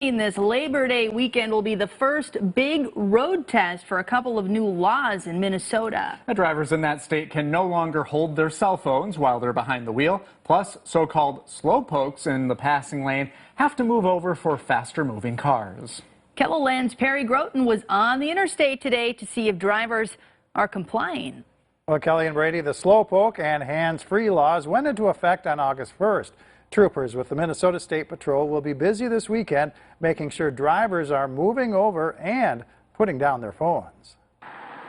This Labor Day weekend will be the first big road test for a couple of new laws in Minnesota. The drivers in that state can no longer hold their cell phones while they're behind the wheel. Plus, so-called slowpokes in the passing lane have to move over for faster-moving cars. KELOLAND's Perry Groten was on the interstate today to see if drivers are complying. Well, Kelly and Brady, the slowpoke and hands-free laws went into effect on August 1st. Troopers with the Minnesota State Patrol will be busy this weekend making sure drivers are moving over and putting down their phones.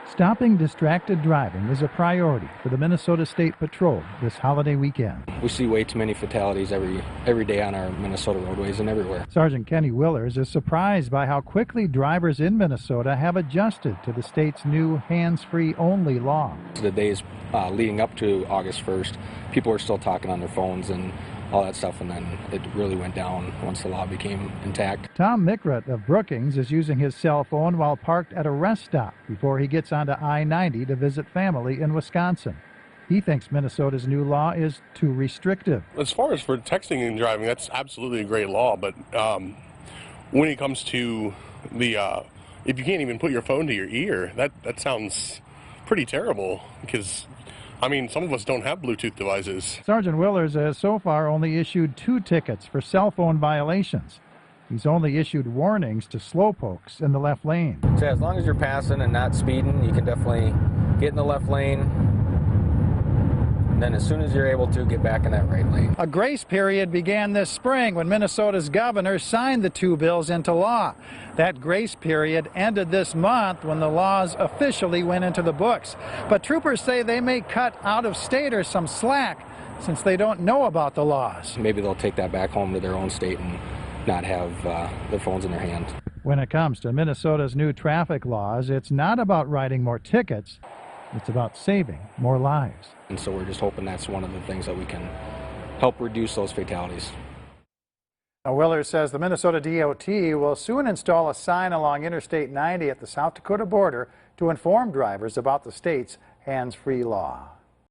Stopping distracted driving is a priority for the Minnesota State Patrol this holiday weekend. We see way too many fatalities every day on our Minnesota roadways and everywhere. Sergeant Kenny Willers is surprised by how quickly drivers in Minnesota have adjusted to the state's new hands-free only law. The days leading up to August 1st, people were still talking on their phones and all that stuff, and then it really went down once the law became intact. Tom Mickret of Brookings is using his cell phone while parked at a rest stop before he gets onto I-90 to visit family in Wisconsin. He thinks Minnesota's new law is too restrictive. As far as for texting and driving, that's absolutely a great law, but when it comes to the if you can't even put your phone to your ear, that sounds pretty terrible, because I mean, some of us don't have Bluetooth devices. Sergeant Willers has so far only issued 2 tickets for cell phone violations. He's only issued warnings to slowpokes in the left lane. So as long as you're passing and not speeding, you can definitely get in the left lane. And then as soon as you're able to, get back in that right lane. A grace period began this spring when Minnesota's governor signed the 2 bills into law. That grace period ended this month when the laws officially went into the books. But troopers say they may cut out-of-staters some slack since they don't know about the laws. Maybe they'll take that back home to their own state and not have their phones in their hands. When it comes to Minnesota's new traffic laws, it's not about writing more tickets. It's about saving more lives. And so we're just hoping that's one of the things that we can help reduce those fatalities. Now, Willers says the Minnesota DOT will soon install a sign along Interstate 90 at the South Dakota border to inform drivers about the state's hands-free law.